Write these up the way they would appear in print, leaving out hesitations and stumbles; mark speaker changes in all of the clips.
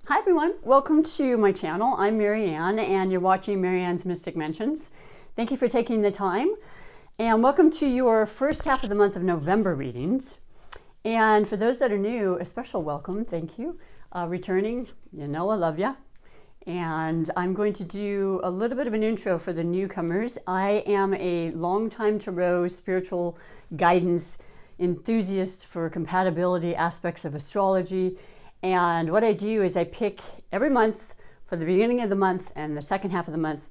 Speaker 1: Hi everyone, welcome to my channel. I'm Marianne and you're watching Marianne's Mystic Mentions. Thank you for taking the time and welcome to your first half of the month of November readings. And for those that are new, a special welcome, thank you. Returning, you know I love ya. And I'm going to do a little bit of an intro for the newcomers. I am a longtime tarot spiritual guidance enthusiast for compatibility aspects of astrology. And what I do is I pick every month for the beginning of the month and the second half of the month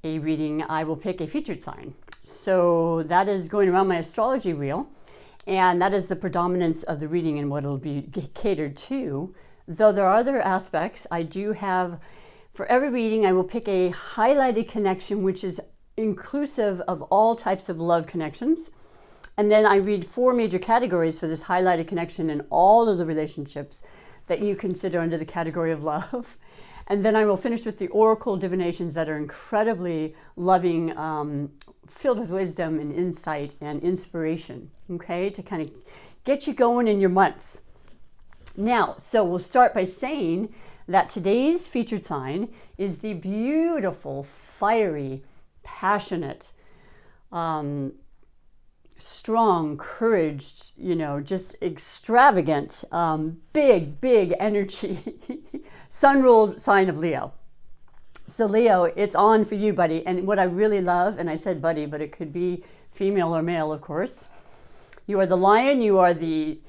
Speaker 1: a reading. I will pick a featured sign. So that is going around my astrology wheel, and that is the predominance of the reading and what it'll be catered to. Though there are other aspects, I do have, for every reading, I will pick a highlighted connection, which is inclusive of all types of love connections. And then I read 4 major categories for this highlighted connection in all of the relationships that you consider under the category of love. And then I will finish with the oracle divinations that are incredibly loving, filled with wisdom and insight and inspiration, okay, to kind of get you going in your month. Now, so we'll start by saying that today's featured sign is the beautiful, fiery, passionate, strong, courage, just extravagant, big energy, sun-ruled sign of Leo. So Leo, it's on for you, buddy. And what I really love, and I said buddy, but it could be female or male, of course. You are the lion, you are the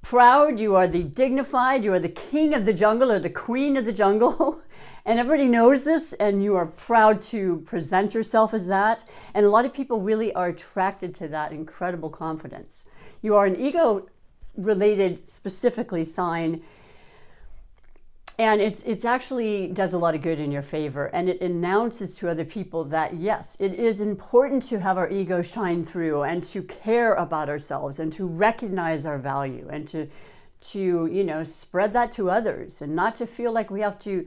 Speaker 1: proud, you are the dignified, you are the king of the jungle or the queen of the jungle. And everybody knows this, and you are proud to present yourself as that. And a lot of people really are attracted to that incredible confidence. You are an ego-related, specifically sign, and it's actually does a lot of good in your favor. And it announces to other people that, yes, it is important to have our ego shine through and to care about ourselves and to recognize our value and to spread that to others and not to feel like we have to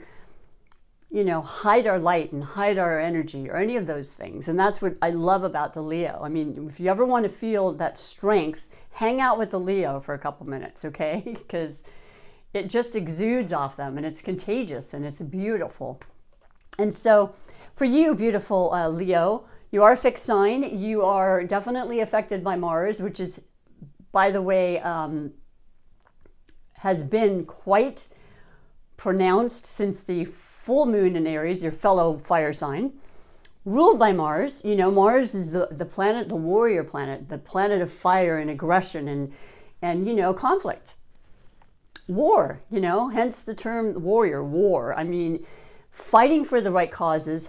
Speaker 1: hide our light and hide our energy or any of those things. And that's what I love about the Leo. I mean, if you ever want to feel that strength, hang out with the Leo for a couple minutes, okay? Because it just exudes off them and it's contagious and it's beautiful. And so for you, beautiful Leo, you are a fixed sign. You are definitely affected by Mars, which is, by the way, has been quite pronounced since the full moon in Aries, your fellow fire sign, ruled by Mars. Mars is the planet, the warrior planet, the planet of fire and aggression and conflict. War, hence the term warrior, war. I mean, fighting for the right causes,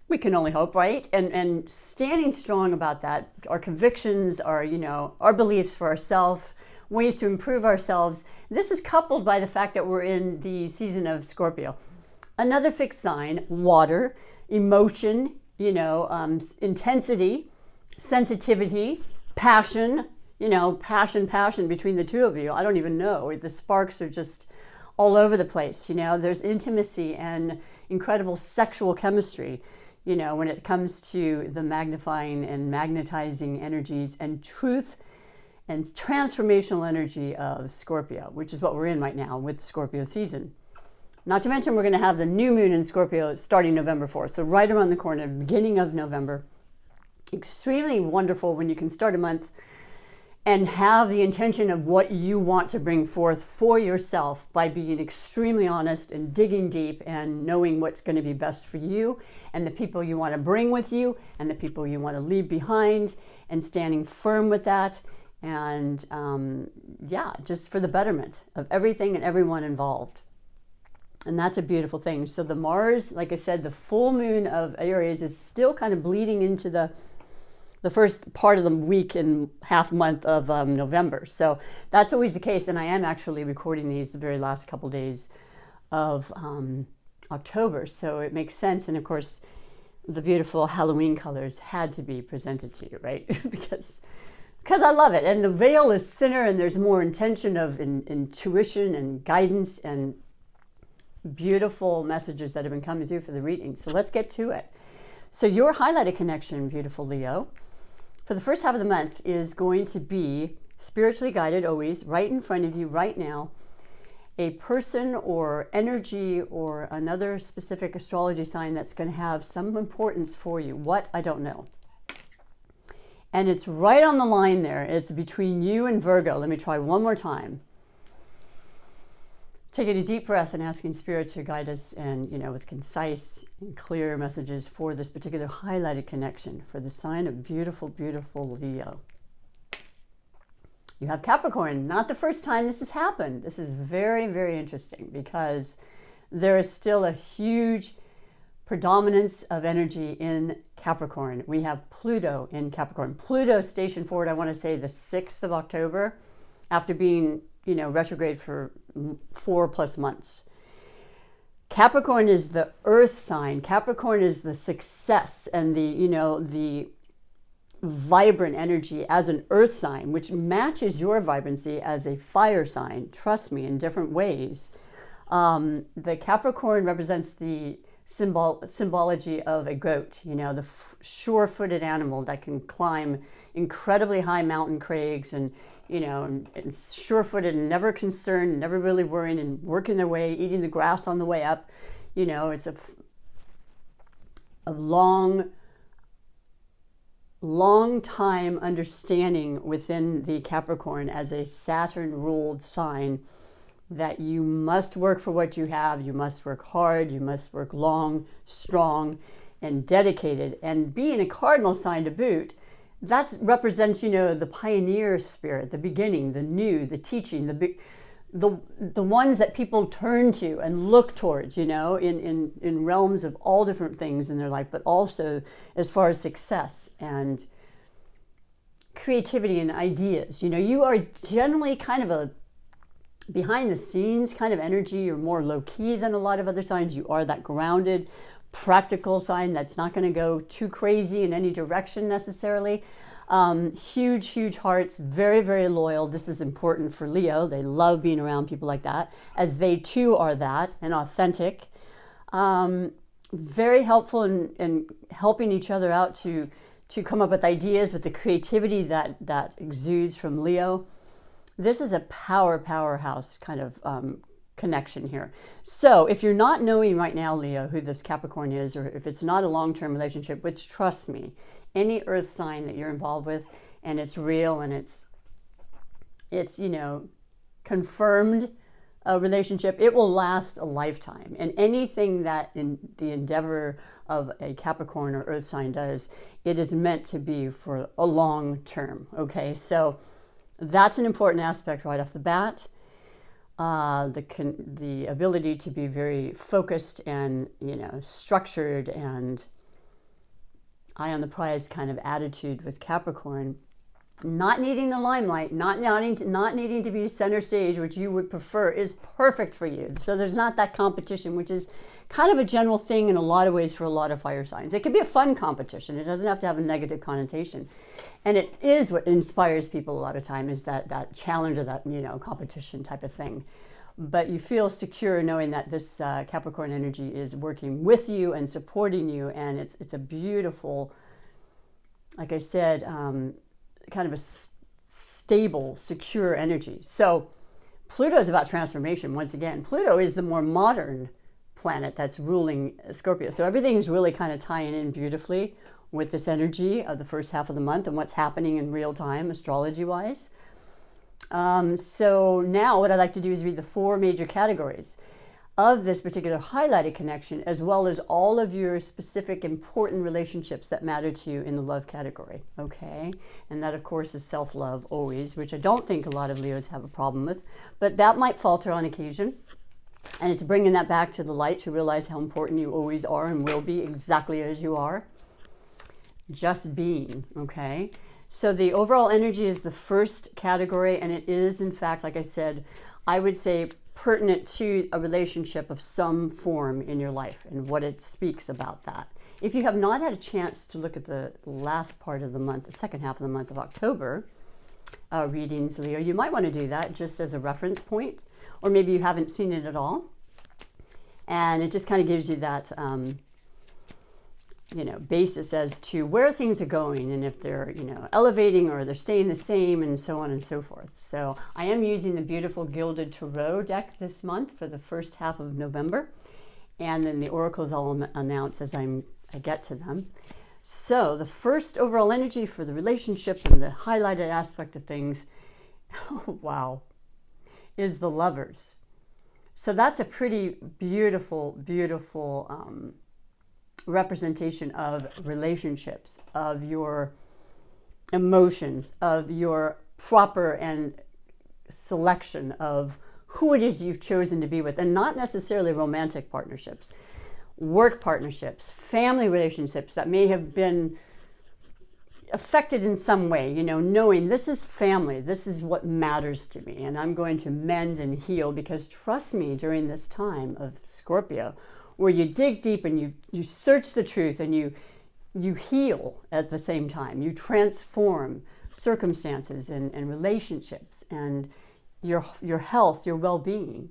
Speaker 1: we can only hope, right? And standing strong about that, our convictions, our beliefs for ourselves, ways to improve ourselves. This is coupled by the fact that we're in the season of Scorpio. Another fixed sign, water, emotion, intensity, sensitivity, passion, passion between the two of you. I don't even know. The sparks are just all over the place. There's intimacy and incredible sexual chemistry, when it comes to the magnifying and magnetizing energies and truth and transformational energy of Scorpio, which is what we're in right now with Scorpio season. Not to mention, we're going to have the new moon in Scorpio starting November 4th. So right around the corner, beginning of November. Extremely wonderful when you can start a month and have the intention of what you want to bring forth for yourself by being extremely honest and digging deep and knowing what's going to be best for you and the people you want to bring with you and the people you want to leave behind, and standing firm with that. And just for the betterment of everything and everyone involved. And that's a beautiful thing. So the Mars, like I said, the full moon of Aries is still kind of bleeding into the first part of the week and half month of November. So that's always the case. And I am actually recording these the very last couple days of October. So it makes sense. And of course, the beautiful Halloween colors had to be presented to you, right? because I love it. And the veil is thinner and there's more intention of intuition and guidance and beautiful messages that have been coming through for the reading. So let's get to it. So your highlighted connection, beautiful Leo, for the first half of the month is going to be spiritually guided always, right in front of you right now. a person or energy or another specific astrology sign that's going to have some importance for you. What? I don't know. And it's right on the line there. It's between you and Virgo. Let me try one more time. Taking a deep breath and asking Spirit to guide us and, with concise and clear messages for this particular highlighted connection for the sign of beautiful, beautiful Leo. You have Capricorn. Not the first time this has happened. This is very, very interesting because there is still a huge predominance of energy in Capricorn. We have Pluto in Capricorn. Pluto stationed forward, I want to say the 6th of October, after being, retrograde for 4+ months. Capricorn is the earth sign. Capricorn is the success and the vibrant energy as an earth sign, which matches your vibrancy as a fire sign. Trust me, in different ways. The Capricorn represents the symbology of a goat, the sure-footed animal that can climb incredibly high mountain crags and sure-footed and never concerned, never really worrying and working their way, eating the grass on the way up. It's a long time understanding within the Capricorn as a Saturn-ruled sign that you must work for what you have, you must work hard, you must work long, strong, and dedicated. And being a cardinal sign to boot, that represents, the pioneer spirit, the beginning, the new, the teaching, the ones that people turn to and look towards, in realms of all different things in their life, but also as far as success and creativity and ideas. You are generally kind of a behind the scenes kind of energy. You're more low key than a lot of other signs. You are that grounded, practical sign that's not going to go too crazy in any direction necessarily. Huge hearts, very, very loyal. This is important for Leo. They love being around people like that, as they too are that, and authentic. Very helpful in helping each other out to come up with ideas with the creativity that exudes from Leo. This is a powerhouse kind of connection here. So if you're not knowing right now, Leo, who this Capricorn is, or if it's not a long-term relationship, which trust me, any earth sign that you're involved with and it's real and it's confirmed a relationship, it will last a lifetime. And anything that in the endeavor of a Capricorn or earth sign does, it is meant to be for a long term. Okay, so that's an important aspect right off the bat. The ability to be very focused and structured and eye on the prize kind of attitude with Capricorn, not needing the limelight, not needing to be center stage, which you would prefer, is perfect for you. So there's not that competition, which is kind of a general thing in a lot of ways for a lot of fire signs. It could be a fun competition. It doesn't have to have a negative connotation. And it is what inspires people a lot of time, is that challenge or that, competition type of thing. But you feel secure knowing that this Capricorn energy is working with you and supporting you. And it's a beautiful, like I said, kind of a stable, secure energy. So Pluto is about transformation. Once again, Pluto is the more modern planet that's ruling Scorpio. So everything is really kind of tying in beautifully with this energy of the first half of the month and what's happening in real time, astrology-wise. So now what I'd like to do is read the 4 major categories of this particular highlighted connection, as well as all of your specific important relationships that matter to you in the love category, okay? And that, of course, is self-love always, which I don't think a lot of Leos have a problem with, but that might falter on occasion. And it's bringing that back to the light to realize how important you always are and will be exactly as you are. Just being, okay? So the overall energy is the first category, and it is, in fact, like I said, I would say pertinent to a relationship of some form in your life and what it speaks about that. If you have not had a chance to look at the last part of the month, the second half of the month of October readings, Leo, you might want to do that just as a reference point, or maybe you haven't seen it at all. And it just kind of gives you that basis as to where things are going and if they're, elevating or they're staying the same and so on and so forth. So I am using the beautiful Gilded Tarot deck this month for the first half of November. And then the oracles I'll announce as I get to them. So the first overall energy for the relationship and the highlighted aspect of things, oh, wow, is the Lovers. So that's a pretty beautiful, beautiful representation of relationships, of your emotions, of your proper and selection of who it is you've chosen to be with, and not necessarily romantic partnerships, work partnerships, family relationships that may have been affected in some way, knowing this is family, this is what matters to me, and I'm going to mend and heal, because trust me, during this time of Scorpio, where you dig deep and you search the truth and you heal at the same time, you transform circumstances and relationships and your health, your well-being,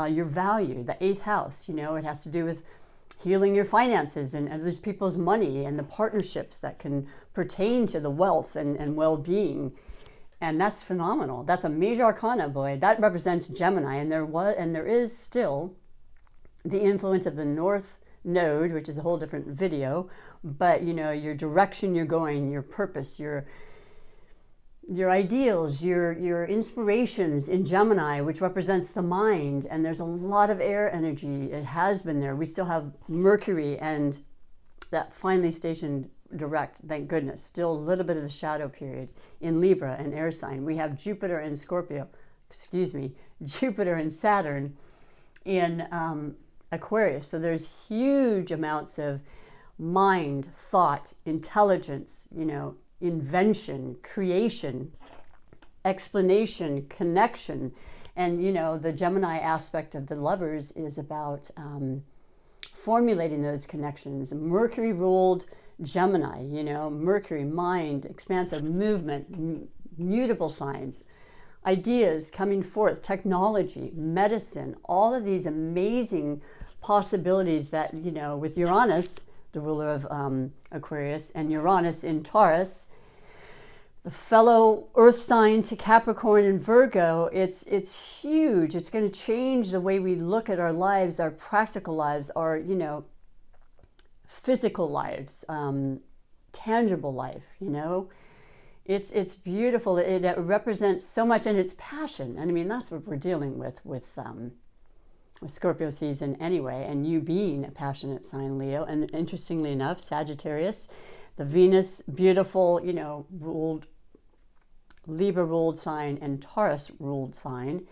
Speaker 1: your value, the 8th house, it has to do with healing your finances and others people's money and the partnerships that can pertain to the wealth and well-being. And that's phenomenal. That's a major arcana, boy. That represents Gemini, and there is still the influence of the North Node, which is a whole different video, but your direction you're going, your purpose, your ideals, your inspirations in Gemini, which represents the mind. And there's a lot of air energy. It has been there. We still have Mercury and that finally stationed direct, thank goodness. Still a little bit of the shadow period in Libra and air sign. We have Jupiter and Jupiter and Saturn in Aquarius. So there's huge amounts of mind, thought, intelligence, invention, creation, explanation, connection. And, the Gemini aspect of the Lovers is about formulating those connections. Mercury ruled Gemini, Mercury, mind, expansive movement, mutable signs, ideas coming forth, technology, medicine, all of these amazing possibilities that, with Uranus, the ruler of Aquarius, and Uranus in Taurus, the fellow earth sign to Capricorn and Virgo, it's huge. It's going to change the way we look at our lives, our practical lives, our, physical lives, tangible life, It's beautiful. It represents so much, and it's passion. And I mean, that's what we're dealing with Scorpio season anyway, and you being a passionate sign, Leo. And interestingly enough, Sagittarius, the Venus, beautiful, ruled, Libra ruled sign and Taurus ruled sign,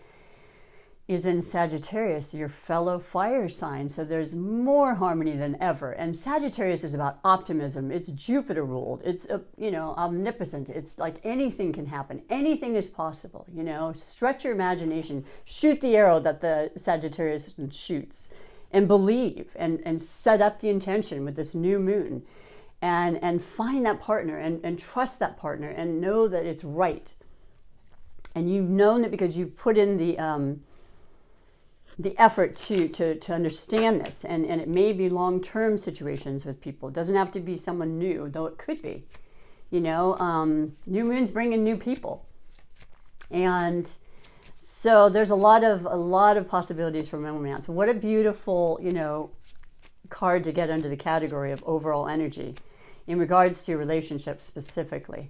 Speaker 1: is in Sagittarius, your fellow fire sign. So there's more harmony than ever. And Sagittarius is about optimism. It's Jupiter ruled. It's, omnipotent. It's like anything can happen. Anything is possible, Stretch your imagination. Shoot the arrow that the Sagittarius shoots. And believe and set up the intention with this new moon. And find that partner and trust that partner and know that it's right. And you've known that because you've put in the effort to understand this, and it may be long-term situations with people. It doesn't have to be someone new, though it could be. New moons bring in new people, and so there's a lot of possibilities for romance. What a beautiful card to get under the category of overall energy in regards to relationships specifically.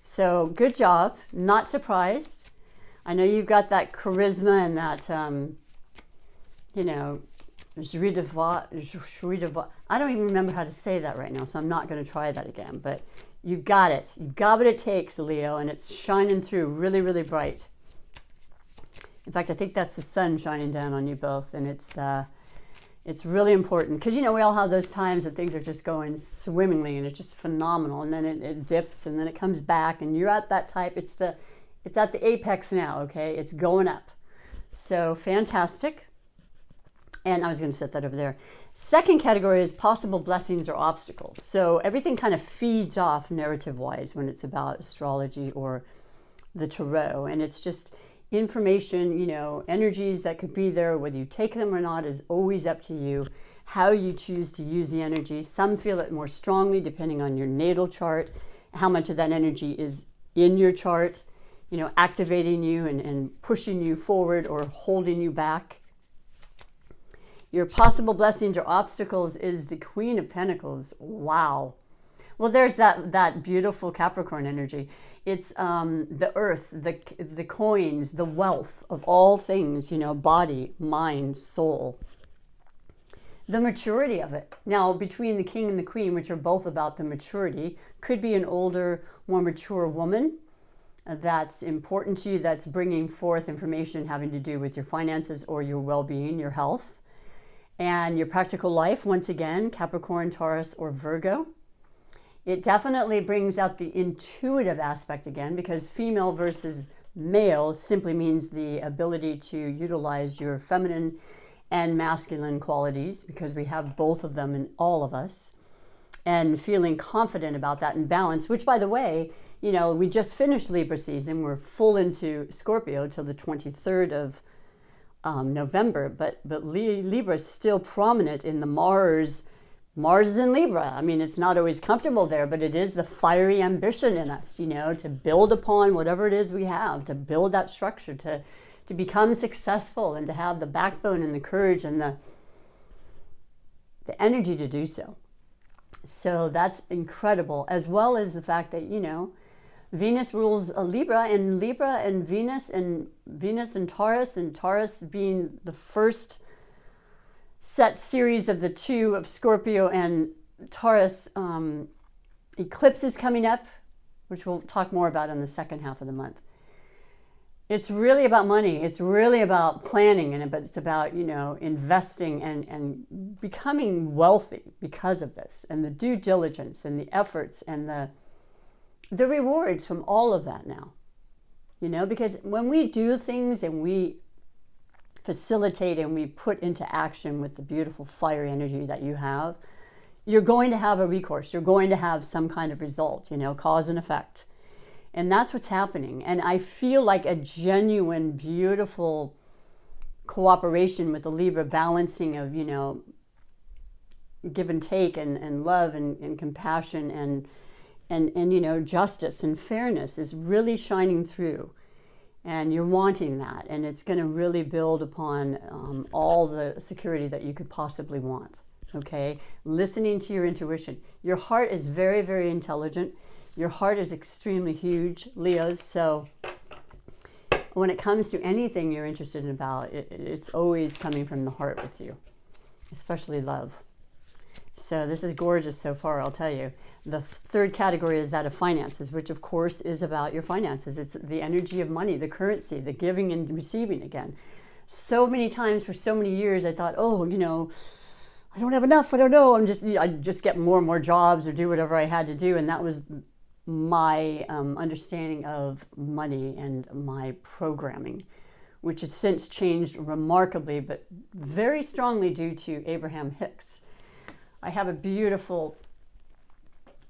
Speaker 1: So good job. Not surprised. I know you've got that charisma and that I don't even remember how to say that right now, so I'm not going to try that again. But you got it. You've got what it takes, Leo, and it's shining through really, really bright. In fact, I think that's the sun shining down on you both, and it's really important because, we all have those times that things are just going swimmingly and it's just phenomenal, and then it dips and then it comes back, and you're at that type. It's at the apex now, okay? It's going up. So fantastic. And I was going to set that over there. Second category is possible blessings or obstacles. So everything kind of feeds off narrative-wise when it's about astrology or the tarot. And it's just information, energies that could be there. Whether you take them or not is always up to you. how you choose to use the energy. Some feel it more strongly depending on your natal chart, how much of that energy is in your chart, you know, activating you and pushing you forward or holding you back. Your possible blessings or obstacles is the Queen of Pentacles. Wow. Well, there's that beautiful Capricorn energy. It's the earth, the coins, the wealth of all things, you know, body, mind, soul. The maturity of it. Now, between the King and the Queen, which are both about the maturity, could be an older, more mature woman that's important to you, that's bringing forth information having to do with your finances or your well-being, your health, and your practical life. Once again, Capricorn, Taurus, or Virgo. It definitely brings out the intuitive aspect again, because female versus male simply means the ability to utilize your feminine and masculine qualities, because we have both of them in all of us, and feeling confident about that and balance, which, by the way, you know, we just finished Libra season. We're full into Scorpio till the 23rd of November, but Libra is still prominent in the Mars is in Libra. I mean, it's not always comfortable there, but it is the fiery ambition in us, you know, to build upon whatever it is we have, to build that structure, to become successful, and to have the backbone and the courage and the energy to do so. So that's incredible, as well as the fact that, you know, Venus rules Libra and Venus and Taurus being the first set series of the two of Scorpio and Taurus eclipses coming up, which we'll talk more about in the second half of the month. It's really about money. It's really about planning, but it's about, you know, investing and becoming wealthy because of this, and the due diligence and the efforts and the rewards from all of that now. You know, because when we do things and we facilitate and we put into action with the beautiful fiery energy that you have, you're going to have a recourse. You're going to have some kind of result, you know, cause and effect. And that's what's happening. And I feel like a genuine, beautiful cooperation with the Libra, balancing of, you know, give and take and love and compassion and you know, justice and fairness is really shining through. And you're wanting that. And it's going to really build upon all the security that you could possibly want. Okay? Listening to your intuition. Your heart is very, very intelligent. Your heart is extremely huge, Leos. So when it comes to anything you're interested in about, it's always coming from the heart with you, especially love. So this is gorgeous so far, I'll tell you. The third category is that of finances, which of course is about your finances. It's the energy of money, the currency, the giving and receiving again. So many times for so many years I thought, oh, you know, I don't have enough, I don't know. I just get more and more jobs or do whatever I had to do. And that was my understanding of money and my programming, which has since changed remarkably, but very strongly due to Abraham Hicks. I have a beautiful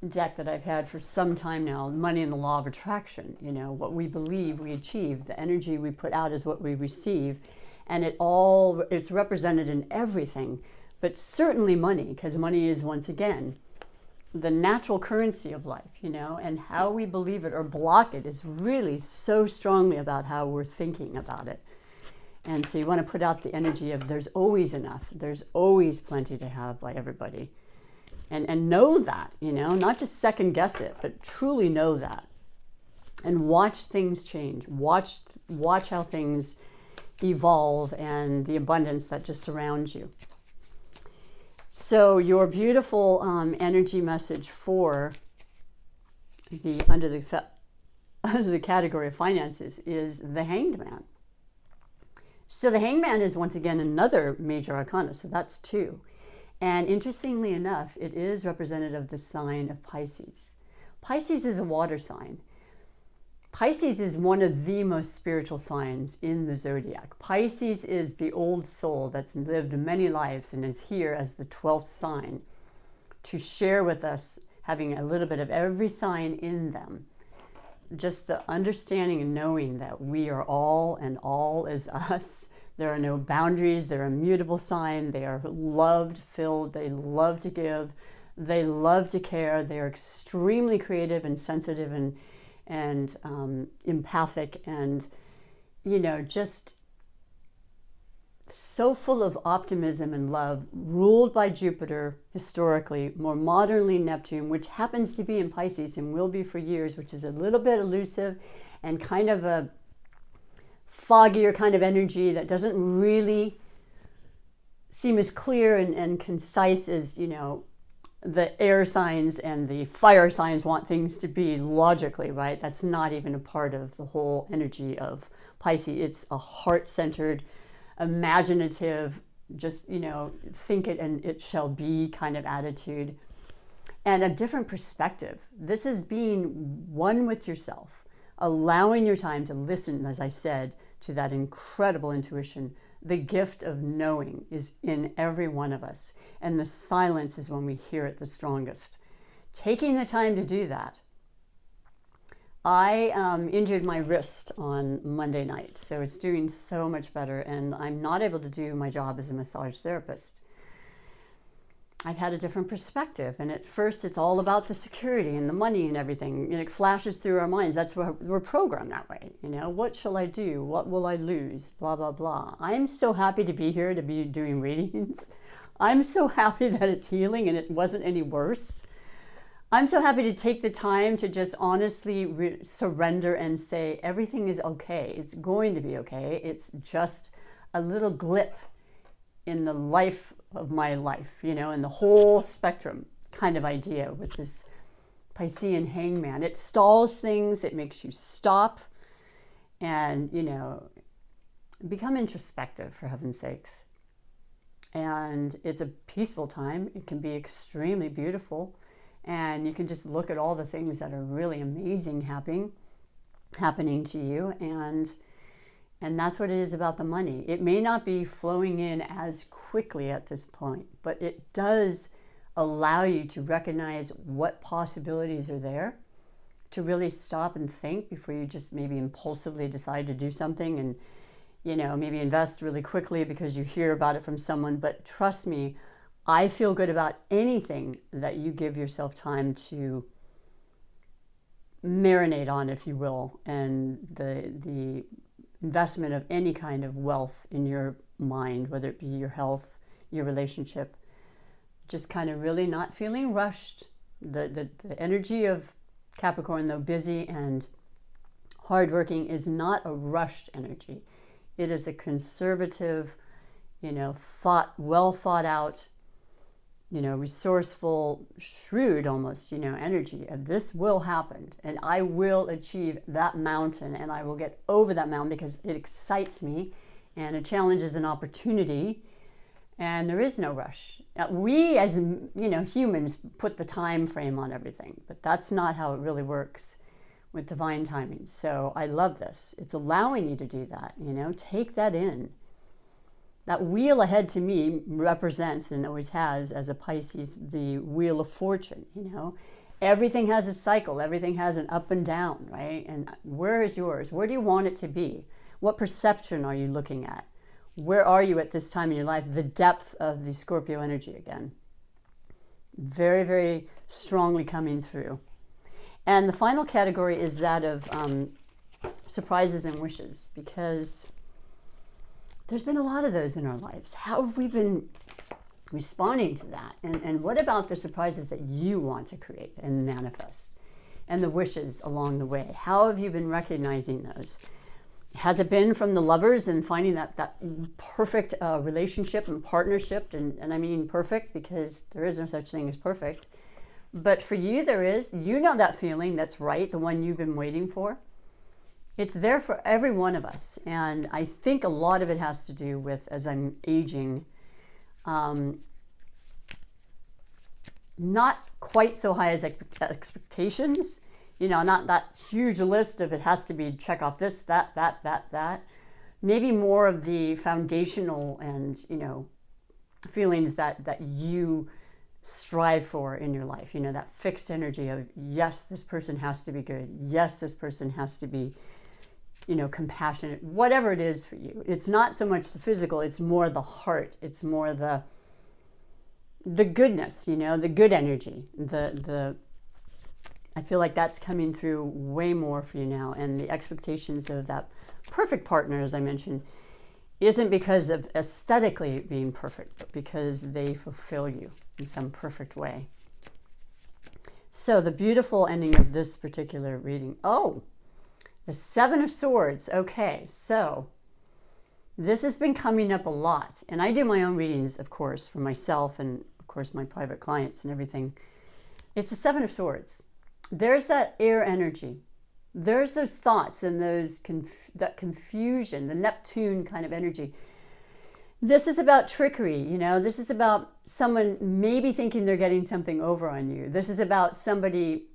Speaker 1: deck that I've had for some time now, Money and the Law of Attraction. You know, what we believe we achieve, the energy we put out is what we receive, and it's represented in everything, but certainly money, because money is, once again, the natural currency of life, you know, and how we believe it or block it is really so strongly about how we're thinking about it. And so you want to put out the energy of there's always enough. There's always plenty to have by everybody. And know that, you know, not just second guess it, but truly know that. And watch things change. Watch how things evolve and the abundance that just surrounds you. So your beautiful energy message for under the category of finances is the Hanged Man. So the Hanged Man is once again another major arcana, so that's 2. And interestingly enough, it is representative of the sign of Pisces. Pisces is a water sign. Pisces is one of the most spiritual signs in the zodiac. Pisces is the old soul that's lived many lives and is here as the 12th sign to share with us, having a little bit of every sign in them. Just the understanding and knowing that we are all and all is us, There are no boundaries. They're a mutable sign. They are loved, filled. They love to give. They love to care. They are extremely creative and sensitive and empathic and, just so full of optimism and love, ruled by Jupiter historically, more modernly Neptune, which happens to be in Pisces and will be for years, which is a little bit elusive and kind of a foggier kind of energy that doesn't really seem as clear and concise as, the air signs and the fire signs want things to be logically, right? That's not even a part of the whole energy of Pisces. It's a heart-centered, imaginative, just, think it and it shall be kind of attitude, and a different perspective. This is being one with yourself, allowing your time to listen, as I said, to that incredible intuition. The gift of knowing is in every one of us, and the silence is when we hear it the strongest. Taking the time to do that. I injured my wrist on Monday night, so it's doing so much better, and I'm not able to do my job as a massage therapist. I've had a different perspective, and at first it's all about the security and the money and everything. It flashes through our minds. That's why we're programmed that way. What shall I do? What will I lose? Blah, blah, blah. I'm so happy to be here, to be doing readings. I'm so happy that it's healing and it wasn't any worse. I'm so happy to take the time to just honestly surrender and say, everything is okay. It's going to be okay. It's just a little glip in the life of my life, in the whole spectrum kind of idea with this Piscean hangman. It stalls things. It makes you stop and, become introspective, for heaven's sakes. And it's a peaceful time. It can be extremely beautiful. And you can just look at all the things that are really amazing happening to you. And that's what it is about the money. It may not be flowing in as quickly at this point, but it does allow you to recognize what possibilities are there, to really stop and think before you just maybe impulsively decide to do something and, maybe invest really quickly because you hear about it from someone. But trust me, I feel good about anything that you give yourself time to marinate on, if you will, and the investment of any kind of wealth in your mind, whether it be your health, your relationship, just kind of really not feeling rushed. The energy of Capricorn, though busy and hardworking, is not a rushed energy. It is a conservative, well thought out, resourceful, shrewd almost, energy of this will happen and I will achieve that mountain and I will get over that mountain because it excites me and it challenges an opportunity and there is no rush. We as, humans put the time frame on everything, but that's not how it really works with divine timing. So I love this. It's allowing you to do that, take that in. That wheel ahead to me represents, and always has as a Pisces, the wheel of fortune, Everything has a cycle. Everything has an up and down, right? And where is yours? Where do you want it to be? What perception are you looking at? Where are you at this time in your life? The depth of the Scorpio energy again. Very, very strongly coming through. And the final category is that of surprises and wishes, because there's been a lot of those in our lives. How have we been responding to that? And what about the surprises that you want to create and manifest? And the wishes along the way. How have you been recognizing those? Has it been from the lovers and finding that perfect relationship and partnership? And I mean perfect because there is no such thing as perfect. But for you, there is. That feeling that's right, the one you've been waiting for. It's there for every one of us. And I think a lot of it has to do with, as I'm aging, not quite so high as expectations. Not that huge list of it has to be check off this, that. Maybe more of the foundational and, feelings that you strive for in your life. That fixed energy of, yes, this person has to be good. Yes, this person has to be compassionate, whatever it is for you. It's not so much the physical, it's more the heart. It's more the goodness, the good energy. I feel like that's coming through way more for you now. And the expectations of that perfect partner, as I mentioned, isn't because of aesthetically being perfect, but because they fulfill you in some perfect way. So the beautiful ending of this particular reading. Oh, the Seven of Swords. Okay, so this has been coming up a lot. And I do my own readings, of course, for myself and, of course, my private clients and everything. It's the Seven of Swords. There's that air energy. There's those thoughts and that confusion, the Neptune kind of energy. This is about trickery, This is about someone maybe thinking they're getting something over on you. This is about somebody,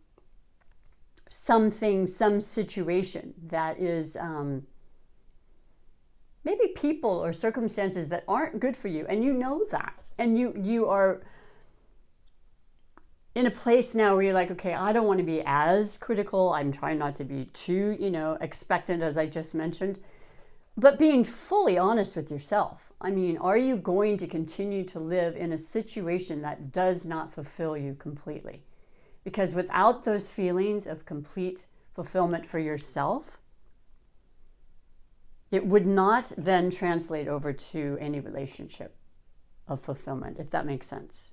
Speaker 1: something, some situation that is maybe people or circumstances that aren't good for you, and you know that. And you are in a place now where you're like, okay, I don't want to be as critical. I'm trying not to be too, expectant, as I just mentioned, but being fully honest with yourself. I mean, are you going to continue to live in a situation that does not fulfill you completely? Because without those feelings of complete fulfillment for yourself, it would not then translate over to any relationship of fulfillment, if that makes sense.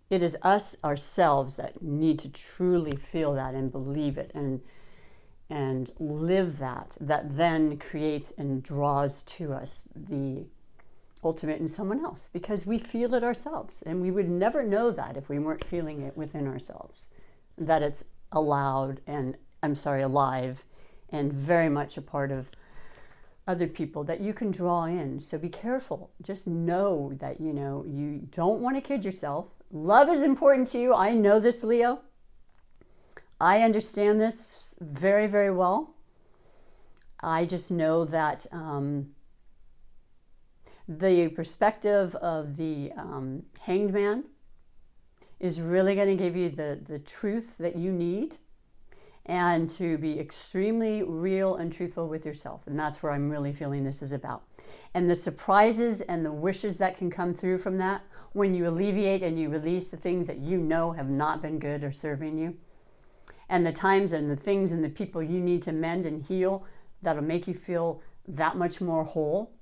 Speaker 1: It is us ourselves that need to truly feel that and believe it and live that then creates and draws to us the ultimate in someone else, because we feel it ourselves, and we would never know that if we weren't feeling it within ourselves, that it's alive and very much a part of other people that you can draw in. So be careful. Just know that, you don't want to kid yourself. Love is important to you. I know this, Leo. I understand this very, very well. I just know that the perspective of the Hanged Man is really going to give you the truth that you need, and to be extremely real and truthful with yourself. And that's where I'm really feeling this is about. And the surprises and the wishes that can come through from that, when you alleviate and you release the things that you know have not been good or serving you, and the times and the things and the people you need to mend and heal, that'll make you feel that much more whole.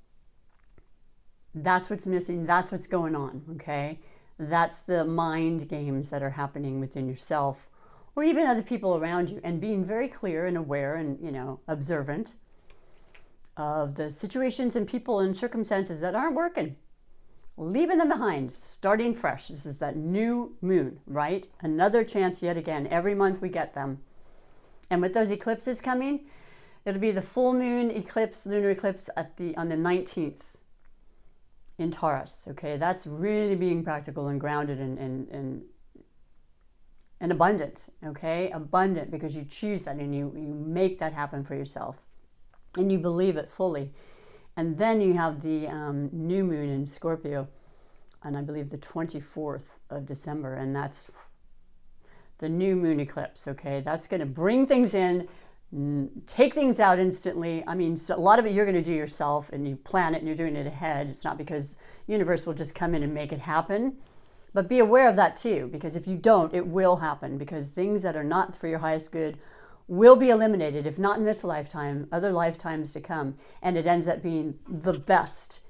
Speaker 1: That's what's missing. That's what's going on, okay? That's the mind games that are happening within yourself, or even other people around you, and being very clear and aware and, observant of the situations and people and circumstances that aren't working. Leaving them behind, starting fresh. This is that new moon, right? Another chance yet again. Every month we get them. And with those eclipses coming, it'll be the full moon eclipse, lunar eclipse on the 19th in Taurus, okay? That's really being practical and grounded and abundant, okay? Abundant, because you choose that and you make that happen for yourself and you believe it fully. And then you have the new moon in Scorpio on, I believe, the 24th of December, and that's the new moon eclipse, okay? That's going to bring things in, take things out instantly. I mean, so a lot of it you're going to do yourself, and you plan it and you're doing it ahead. It's not because the universe will just come in and make it happen. But be aware of that too, because if you don't, it will happen, because things that are not for your highest good will be eliminated, if not in this lifetime, other lifetimes to come. And it ends up being the best,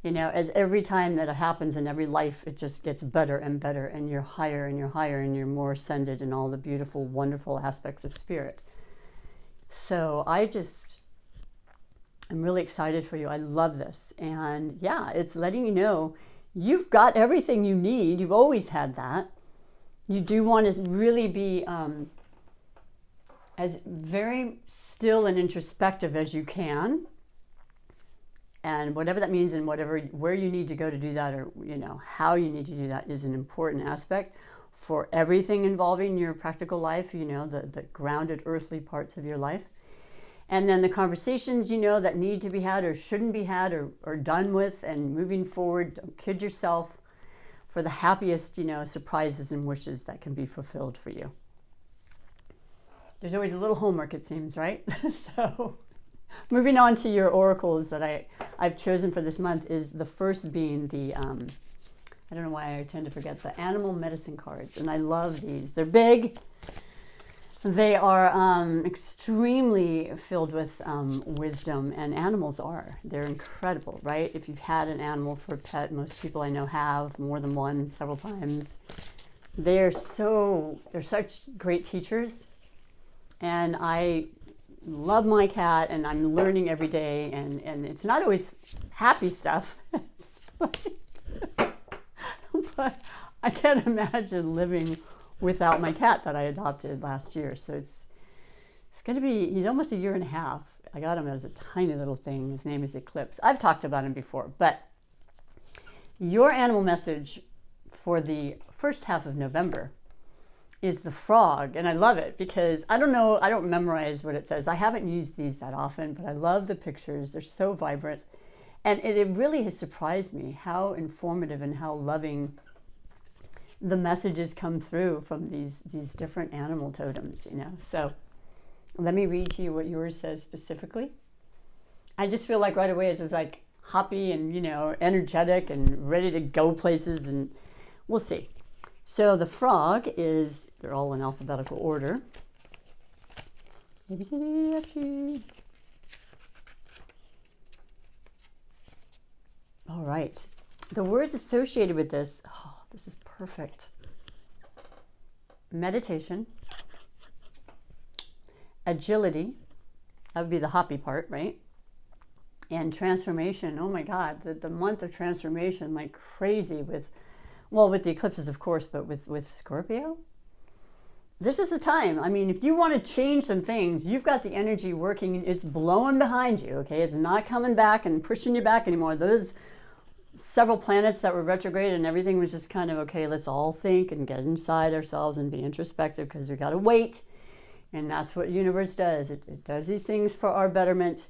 Speaker 1: as every time that it happens in every life, it just gets better and better, and you're higher and you're higher and you're more ascended in all the beautiful, wonderful aspects of spirit. So I'm really excited for you. I love this. And yeah, it's letting you know you've got everything you need. You've always had that. You do want to really be as very still and introspective as you can. And whatever that means, and where you need to go to do that, or how you need to do that, is an important aspect for everything involving your practical life, the grounded earthly parts of your life. And then the conversations, that need to be had or shouldn't be had or done with, and moving forward. Don't kid yourself, for the happiest, surprises and wishes that can be fulfilled for you. There's always a little homework, it seems, right? So Moving on to your oracles that I've chosen for this month is the first being the, I don't know why I tend to forget, the animal medicine cards. And I love these. They're big. They are extremely filled with wisdom, and animals are. They're incredible, right? If you've had an animal for a pet, most people I know have, more than one, several times. They're such great teachers. And I love my cat, and I'm learning every day, and it's not always happy stuff. But I can't imagine living without my cat that I adopted last year. So it's going to be, he's almost a year and a half. I got him as a tiny little thing. His name is Eclipse. I've talked about him before, but your animal message for the first half of November is the frog. And I love it because I don't memorize what it says. I haven't used these that often, but I love the pictures. They're so vibrant. And it really has surprised me how informative and how loving the messages come through from these different animal totems, you know. So let me read to you what yours says specifically. I just feel like right away it's just like hoppy and, you know, energetic and ready to go places, and we'll see. So the frog is, they're all in alphabetical order. A, B, C, D, E, F, G. All right. The words associated with this, oh, this is perfect. Meditation, agility, that would be the hoppy part, right? And transformation. Oh my God, the month of transformation, like crazy with the eclipses, of course, but with Scorpio. This is the time. I mean, if you want to change some things, you've got the energy working. It's blowing behind you, okay? It's not coming back and pushing you back anymore. Those several planets that were retrograde and everything was just kind of, okay, let's all think and get inside ourselves and be introspective because we got to wait. And that's what the universe does. It does these things for our betterment.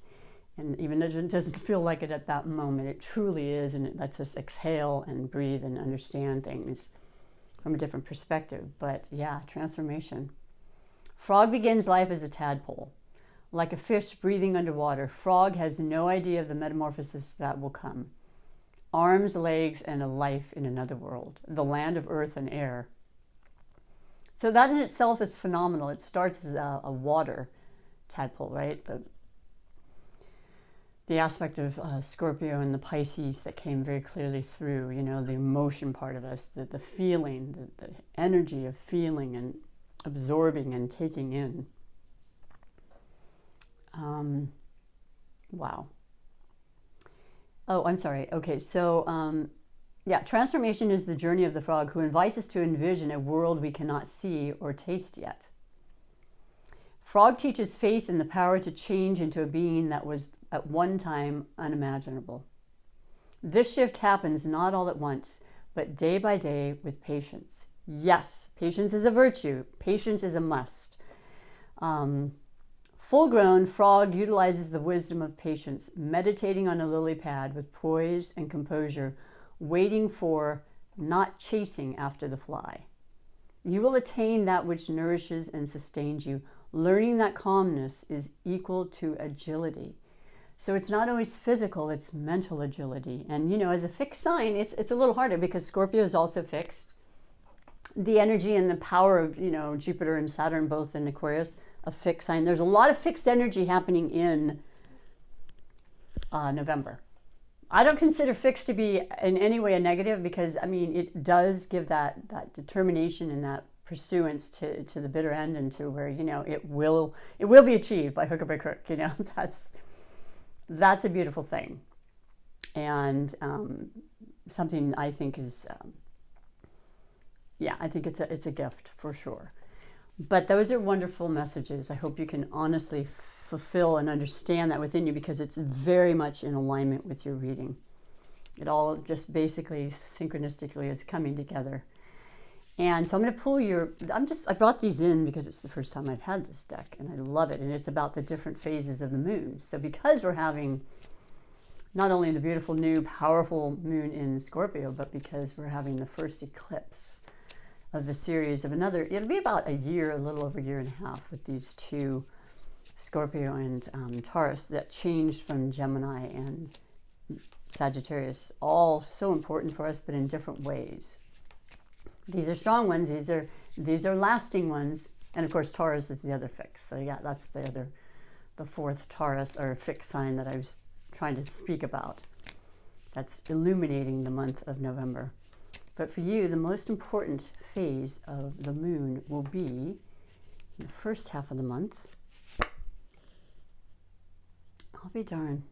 Speaker 1: And even though it doesn't feel like it at that moment, it truly is. And it lets us exhale and breathe and understand things from a different perspective. But yeah, transformation. Frog begins life as a tadpole. Like a fish breathing underwater, frog has no idea of the metamorphosis that will come. Arms, legs, and a life in another world, the land of earth and air. So that in itself is phenomenal. It starts as a water tadpole, right? The aspect of Scorpio and the Pisces that came very clearly through, you know, the emotion part of us, the feeling, the energy of feeling and absorbing and taking in. Wow. Oh, I'm sorry. Okay, so yeah, transformation is the journey of the frog who invites us to envision a world we cannot see or taste yet. Frog teaches faith in the power to change into a being that was at one time unimaginable. This shift happens not all at once, but day by day with patience. Yes, patience is a virtue. Patience is a must. Full-grown frog utilizes the wisdom of patience, meditating on a lily pad with poise and composure, waiting for, not chasing after the fly. You will attain that which nourishes and sustains you, learning that calmness is equal to agility. So it's not always physical, it's mental agility. And, you know, as a fixed sign, it's a little harder because Scorpio is also fixed. The energy and the power of, you know, Jupiter and Saturn, both in Aquarius, a fixed sign. There's a lot of fixed energy happening in November. I don't consider fixed to be in any way a negative because, I mean, it does give that determination and that pursuance to the bitter end and to where, you know, it will be achieved by hook or by crook, you know. That's a beautiful thing. And something I think is, I think it's a gift for sure. But those are wonderful messages. I hope you can honestly fulfill and understand that within you because it's very much in alignment with your reading. It all just basically synchronistically is coming together. And so I'm going to pull I brought these in because it's the first time I've had this deck and I love it. And it's about the different phases of the moon. So because we're having not only the beautiful new powerful moon in Scorpio, but because we're having the first eclipse of the series of another, it'll be about a year, a little over a year and a half with these two Scorpio and Taurus that changed from Gemini and Sagittarius. All so important for us, but in different ways. These are strong ones. These are lasting ones. And of course, Taurus is the other fixed. So yeah, that's the fourth Taurus or fixed sign that I was trying to speak about. That's illuminating the month of November. But for you, the most important phase of the moon will be in the first half of the month. I'll be darned.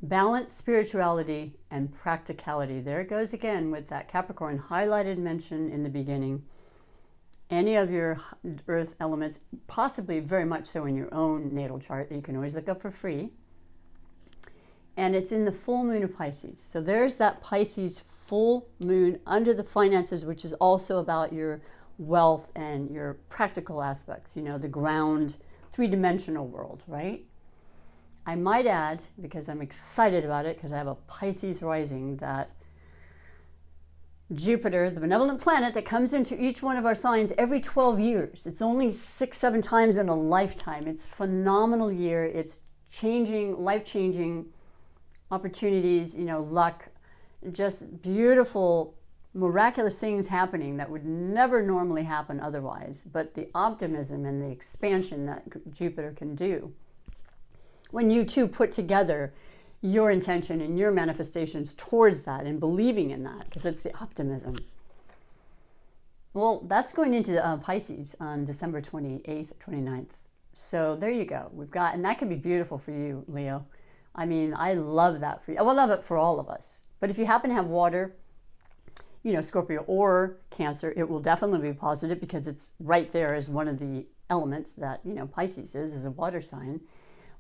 Speaker 1: Balance, spirituality, and practicality. There it goes again with that Capricorn highlighted mention in the beginning. Any of your earth elements, possibly very much so in your own natal chart, that you can always look up for free. And it's in the full moon of Pisces. So there's that Pisces full moon under the finances, which is also about your wealth and your practical aspects, you know, the ground, three-dimensional world, right? I might add, because I'm excited about it, because I have a Pisces rising, that Jupiter, the benevolent planet that comes into each one of our signs every 12 years. It's only 6-7 times in a lifetime. It's a phenomenal year. It's changing, life-changing opportunities, you know, luck, just beautiful, miraculous things happening that would never normally happen otherwise. But the optimism and the expansion that Jupiter can do, when you two put together your intention and your manifestations towards that and believing in that, because it's the optimism. Well, that's going into Pisces on December 28th, 29th. So there you go. We've got, and that could be beautiful for you, Leo. I mean, I love that for you. I will love it for all of us. But if you happen to have water, you know, Scorpio or Cancer, it will definitely be positive because it's right there as one of the elements that, you know, Pisces is a water sign.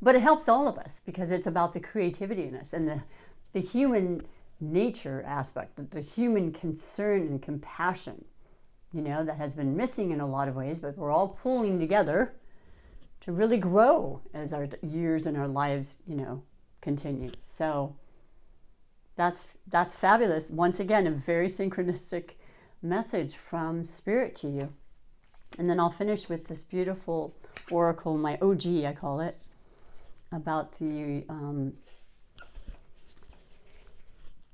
Speaker 1: But it helps all of us because it's about the creativity in us and the human nature aspect, the human concern and compassion, you know, that has been missing in a lot of ways, but we're all pulling together to really grow as our years and our lives, you know, continue. So that's fabulous. Once again, a very synchronistic message from Spirit to you. And then I'll finish with this beautiful oracle, my OG, I call it, about the,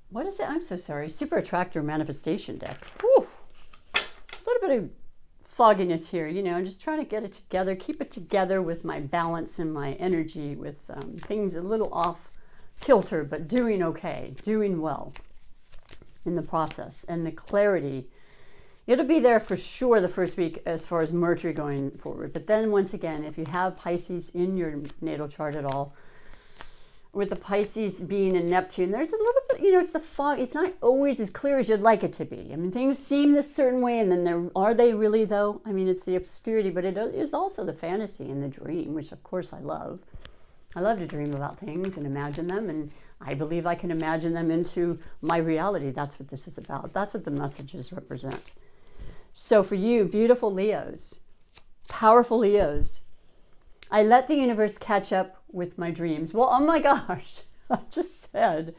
Speaker 1: what is it? I'm so sorry. Super Attractor Manifestation deck. Whew. A little bit of fogginess here, you know, I'm just trying to get it together, keep it together with my balance and my energy, with things a little off kilter, but doing okay, doing well in the process. And the clarity, it'll be there for sure the first week as far as Mercury going forward. But then once again, if you have Pisces in your natal chart at all, with the Pisces being in Neptune, there's a little bit, you know, it's the fog. It's not always as clear as you'd like it to be. I mean, things seem this certain way, and then are they really though? I mean, it's the obscurity, but it is also the fantasy and the dream, which of course I love. I love to dream about things and imagine them, and I believe I can imagine them into my reality. That's what this is about. That's what the messages represent. So for you, beautiful Leos, powerful Leos, I let the universe catch up with my dreams. Well, oh my gosh, I just said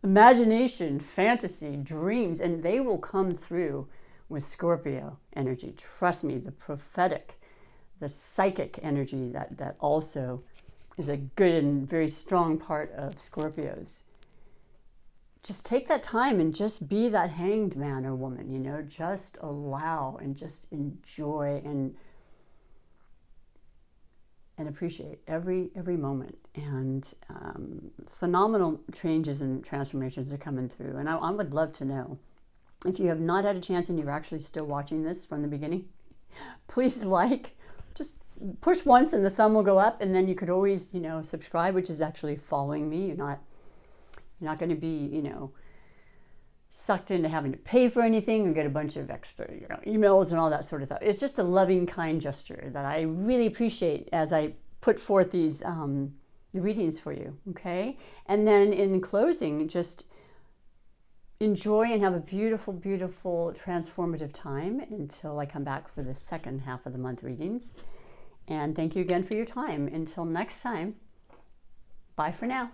Speaker 1: imagination, fantasy, dreams, and they will come through with Scorpio energy. Trust me, the prophetic, the psychic energy that also is a good and very strong part of Scorpios. Just take that time and just be that hanged man or woman, you know, just allow and just enjoy and appreciate every moment. And phenomenal changes and transformations are coming through. And I would love to know, if you have not had a chance and you're actually still watching this from the beginning, please just push once and the thumb will go up, and then you could always, you know, subscribe, which is actually following me. You're not going to be, you know, sucked into having to pay for anything and get a bunch of extra, you know, emails and all that sort of stuff. It's just a loving, kind gesture that I really appreciate as I put forth these readings for you, okay? And then in closing, just enjoy and have a beautiful, beautiful, transformative time until I come back for the second half of the month readings. And thank you again for your time. Until next time, bye for now.